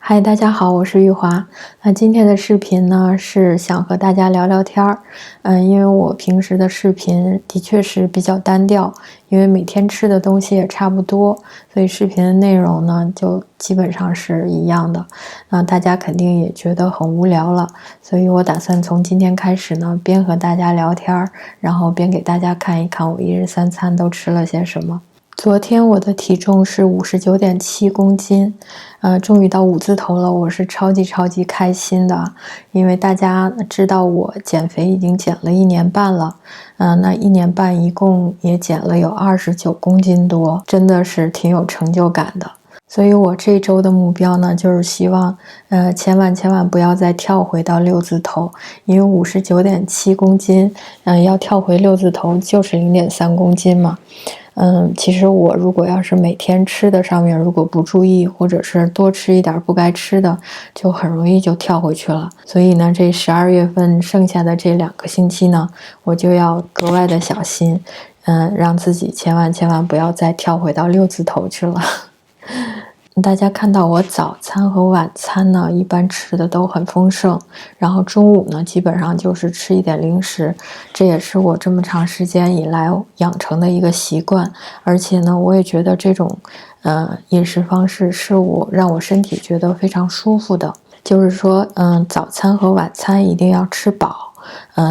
嗨，大家好，我是玉华。那今天的视频呢，是想和大家聊聊天儿。因为我平时的视频的确是比较单调，因为每天吃的东西也差不多，所以视频的内容呢就基本上是一样的。那大家肯定也觉得很无聊了，所以我打算从今天开始呢，边和大家聊天儿，然后边给大家看一看我一日三餐都吃了些什么。昨天我的体重是59.7公斤，终于到5字头了，我是超级开心的，因为大家知道我减肥已经减了1年半了，那1年半一共也减了有29公斤多，真的是挺有成就感的。所以我这周的目标呢，就是希望，千万不要再跳回到6字头，因为59.7公斤，要跳回6字头就是0.3公斤嘛。其实我如果要是每天吃的上面如果不注意，或者是多吃一点不该吃的，就很容易就跳回去了。所以呢，这12月份剩下的这2个星期呢，我就要格外的小心，让自己千万不要再跳回到6字头去了。大家看到我早餐和晚餐呢，一般吃的都很丰盛，然后中午呢，基本上就是吃一点零食，这也是我这么长时间以来养成的一个习惯，而且呢，我也觉得这种，饮食方式是让我身体觉得非常舒服的，就是说，早餐和晚餐一定要吃饱。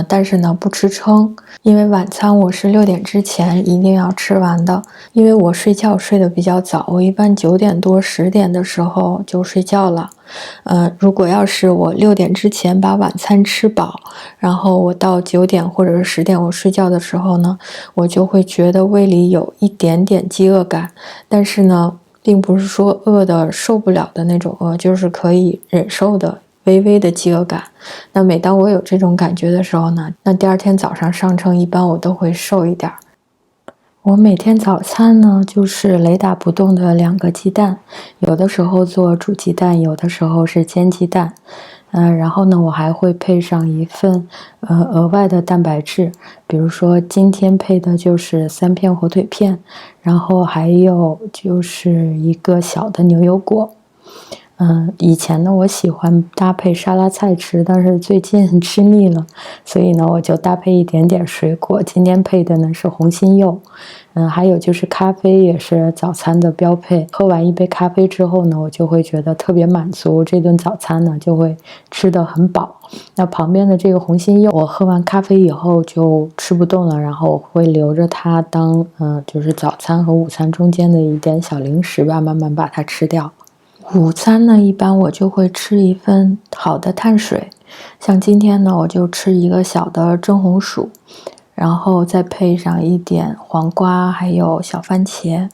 但是呢，不吃撑，因为晚餐我是6点之前一定要吃完的。因为我睡觉睡得比较早，我一般9点多10点的时候就睡觉了。如果要是我6点之前把晚餐吃饱，然后我到9点或者是10点我睡觉的时候呢，我就会觉得胃里有一点点饥饿感，但是呢，并不是说饿得受不了的那种饿，就是可以忍受的微微的饥饿感。那每当我有这种感觉的时候呢，那第二天早上上称一般我都会瘦一点。我每天早餐呢，就是雷打不动的2个鸡蛋，有的时候做煮鸡蛋，有的时候是煎鸡蛋。然后呢，我还会配上一份额外的蛋白质，比如说今天配的就是3片火腿片，然后还有就是一个小的牛油果。以前呢，我喜欢搭配沙拉菜吃，但是最近吃腻了，所以呢，我就搭配一点点水果。今天配的呢是红心柚，还有就是咖啡也是早餐的标配。喝完一杯咖啡之后呢，我就会觉得特别满足，这顿早餐呢就会吃得很饱。那旁边的这个红心柚，我喝完咖啡以后就吃不动了，然后我会留着它当就是早餐和午餐中间的一点小零食吧，慢慢把它吃掉。午餐呢，一般我就会吃一份好的碳水，像今天呢，我就吃一个小的蒸红薯，然后再配上一点黄瓜，还有小番茄。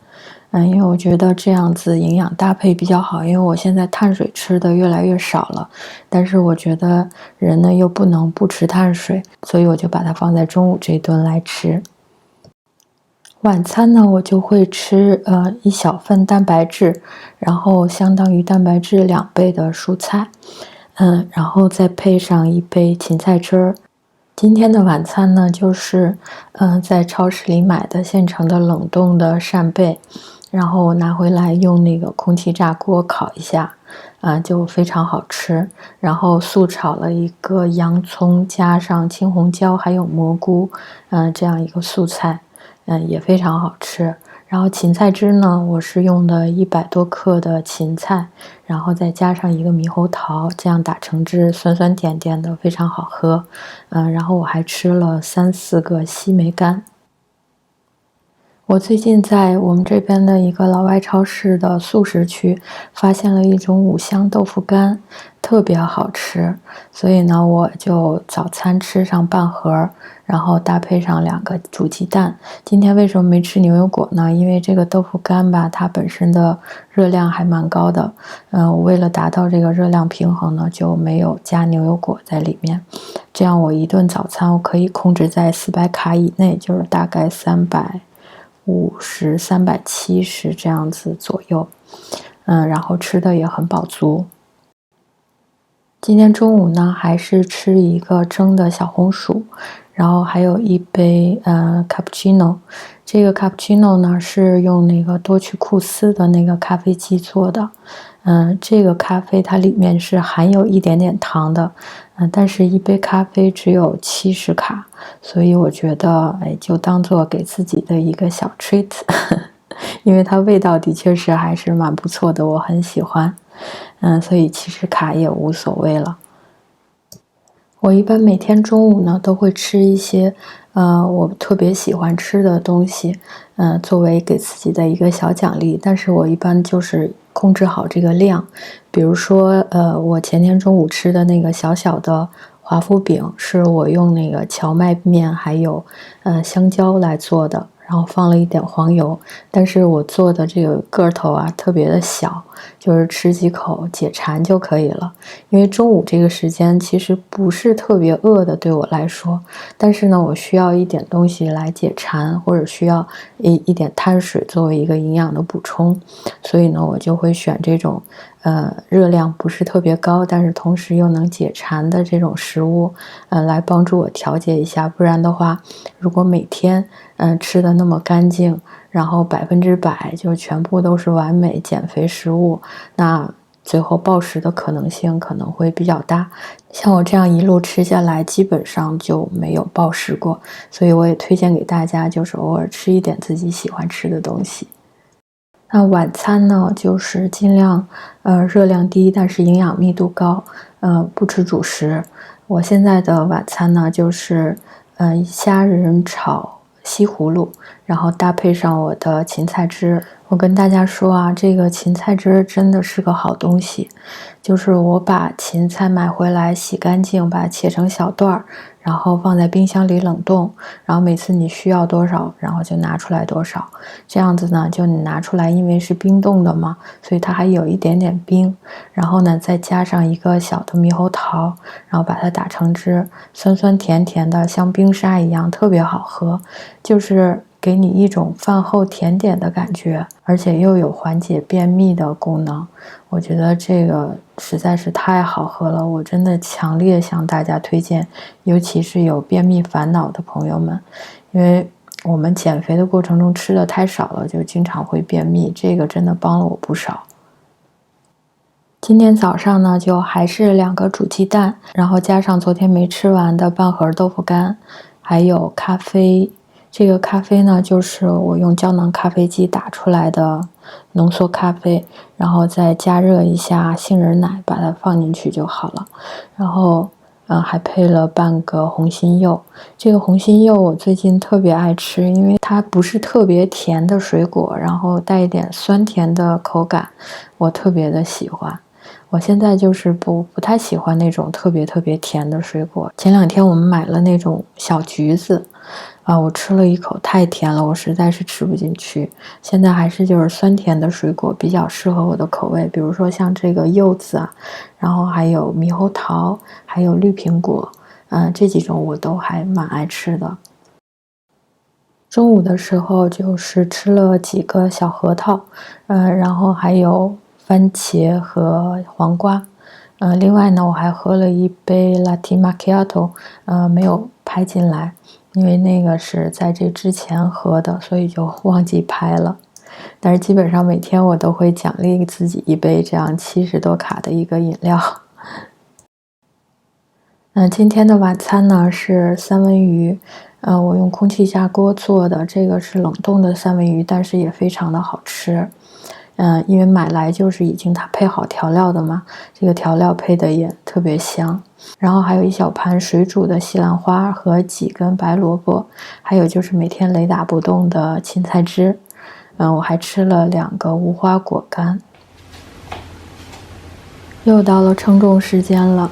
因为我觉得这样子营养搭配比较好，因为我现在碳水吃的越来越少了，但是我觉得人呢又不能不吃碳水，所以我就把它放在中午这一顿来吃。晚餐呢，我就会吃一小份蛋白质，然后相当于蛋白质2倍的蔬菜，然后再配上一杯芹菜汁儿。今天的晚餐呢，就是在超市里买的现成的冷冻的扇贝，然后我拿回来用那个空气炸锅烤一下，就非常好吃。然后素炒了一个洋葱，加上青红椒还有蘑菇，这样一个素菜。也非常好吃。然后芹菜汁呢，我是用的100多克的芹菜，然后再加上一个猕猴桃，这样打成汁，酸酸甜甜的，非常好喝。然后我还吃了3、4个西梅干。我最近在我们这边的一个老外超市的速食区发现了一种五香豆腐干，特别好吃，所以呢，我就早餐吃上半盒，然后搭配上2个煮鸡蛋。今天为什么没吃牛油果呢？因为这个豆腐干吧，它本身的热量还蛮高的，我为了达到这个热量平衡呢，就没有加牛油果在里面。这样我一顿早餐我可以控制在400卡以内，就是大概350、370这样子左右，然后吃的也很饱足。今天中午呢，还是吃一个蒸的小红薯，然后还有一杯cappuccino。这个 cappuccino 呢是用那个多曲库斯的那个咖啡机做的，这个咖啡它里面是含有一点点糖的，但是一杯咖啡只有70卡，所以我觉得，就当做给自己的一个小 treat， 因为它味道的确是还是蛮不错的，我很喜欢，所以70卡也无所谓了。我一般每天中午呢都会吃一些，我特别喜欢吃的东西，作为给自己的一个小奖励。但是我一般就是控制好这个量，比如说，我前天中午吃的那个小小的华夫饼，是我用那个荞麦面还有香蕉来做的。然后放了一点黄油，但是我做的这个个头啊特别的小，就是吃几口解馋就可以了。因为中午这个时间其实不是特别饿的，对我来说，但是呢，我需要一点东西来解馋，或者需要一点碳水作为一个营养的补充，所以呢，我就会选这种热量不是特别高，但是同时又能解馋的这种食物，来帮助我调节一下。不然的话，如果每天吃的那么干净，然后100%就全部都是完美减肥食物，那最后暴食的可能性可能会比较大。像我这样一路吃下来，基本上就没有暴食过，所以我也推荐给大家，就是偶尔吃一点自己喜欢吃的东西。那晚餐呢，就是尽量热量低，但是营养密度高，不吃主食。我现在的晚餐呢，就是虾仁炒西葫芦，然后搭配上我的芹菜汁。我跟大家说啊，这个芹菜汁真的是个好东西，就是我把芹菜买回来洗干净，把它切成小段儿，然后放在冰箱里冷冻，然后每次你需要多少，然后就拿出来多少。这样子呢，就你拿出来，因为是冰冻的嘛，所以它还有一点点冰。然后呢，再加上一个小的猕猴桃，然后把它打成汁，酸酸甜甜的，像冰沙一样，特别好喝。就是给你一种饭后甜点的感觉，而且又有缓解便秘的功能。我觉得这个实在是太好喝了，我真的强烈向大家推荐，尤其是有便秘烦恼的朋友们，因为我们减肥的过程中吃的太少了，就经常会便秘，这个真的帮了我不少。今天早上呢，就还是2个煮鸡蛋，然后加上昨天没吃完的半盒豆腐干，还有咖啡。这个咖啡呢，就是我用胶囊咖啡机打出来的浓缩咖啡，然后再加热一下杏仁奶，把它放进去就好了。然后还配了半个红心柚。这个红心柚我最近特别爱吃，因为它不是特别甜的水果，然后带一点酸甜的口感，我特别的喜欢。我现在就是不太喜欢那种特别甜的水果。前2天我们买了那种小橘子，我吃了一口，太甜了，我实在是吃不进去。现在还是就是酸甜的水果比较适合我的口味，比如说像这个柚子啊，然后还有猕猴桃，还有绿苹果，这几种我都还蛮爱吃的。中午的时候就是吃了几个小核桃，然后还有番茄和黄瓜，另外呢，我还喝了一杯 Latte Macchiato，没有拍进来，因为那个是在这之前喝的，所以就忘记拍了。但是基本上每天我都会奖励自己一杯这样70多卡的一个饮料。今天的晚餐呢是三文鱼，我用空气炸锅做的，这个是冷冻的三文鱼，但是也非常的好吃。因为买来就是已经它配好调料的嘛，这个调料配的也特别香。然后还有一小盘水煮的西兰花和几根白萝卜，还有就是每天雷打不动的芹菜汁。我还吃了2个无花果干。又到了称重时间了，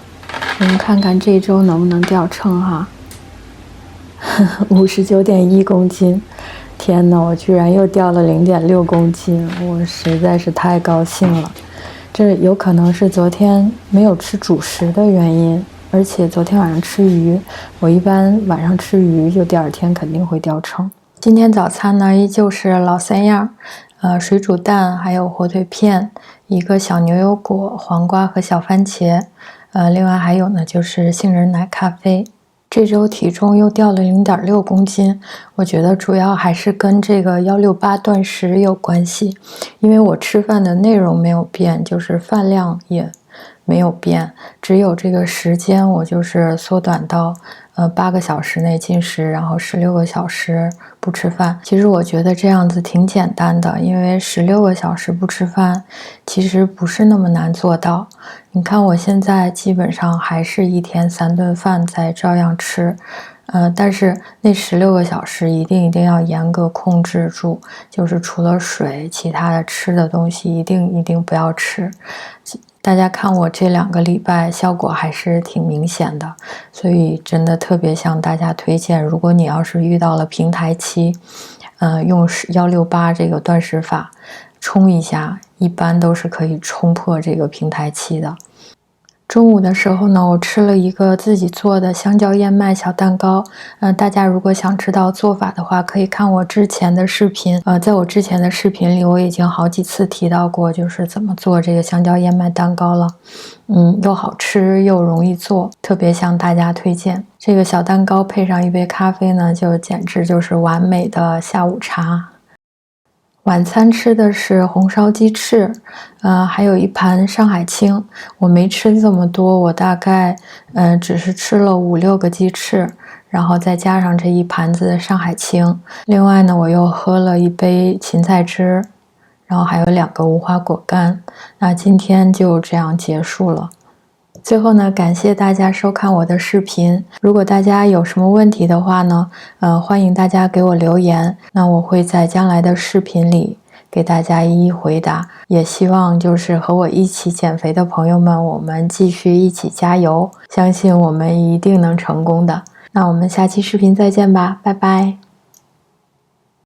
我们看看这周能不能掉秤哈。59.1公斤。天哪，我居然又掉了0.6公斤，我实在是太高兴了。这有可能是昨天没有吃主食的原因，而且昨天晚上吃鱼，我一般晚上吃鱼就第2天肯定会掉秤。今天早餐呢依旧是老3样，水煮蛋，还有火腿片，一个小牛油果，黄瓜和小番茄，另外还有呢就是杏仁奶咖啡。这周体重又掉了0.6公斤，我觉得主要还是跟这个168断食有关系，因为我吃饭的内容没有变，就是饭量也没有变，只有这个时间我就是缩短到8个小时内进食，然后16个小时不吃饭。其实我觉得这样子挺简单的，因为16个小时不吃饭其实不是那么难做到。你看我现在基本上还是1天3顿饭在照样吃，但是那16个小时一定要严格控制住，就是除了水，其他的吃的东西一定不要吃。大家看我这2个礼拜效果还是挺明显的，所以真的特别向大家推荐，如果你要是遇到了平台期，用168这个断食法冲一下，一般都是可以冲破这个平台期的。中午的时候呢，我吃了一个自己做的香蕉燕麦小蛋糕。大家如果想知道做法的话，可以看我之前的视频。在我之前的视频里，我已经好几次提到过，就是怎么做这个香蕉燕麦蛋糕了。又好吃又容易做，特别向大家推荐。这个小蛋糕配上一杯咖啡呢，就简直就是完美的下午茶。晚餐吃的是红烧鸡翅，还有一盘上海青。我没吃这么多，我大概只是吃了5-6个鸡翅，然后再加上这一盘子的上海青。另外呢，我又喝了一杯芹菜汁，然后还有2个无花果干。那今天就这样结束了。最后呢，感谢大家收看我的视频。如果大家有什么问题的话呢，欢迎大家给我留言，那我会在将来的视频里给大家一一回答。也希望就是和我一起减肥的朋友们，我们继续一起加油，相信我们一定能成功的。那我们下期视频再见吧，拜拜。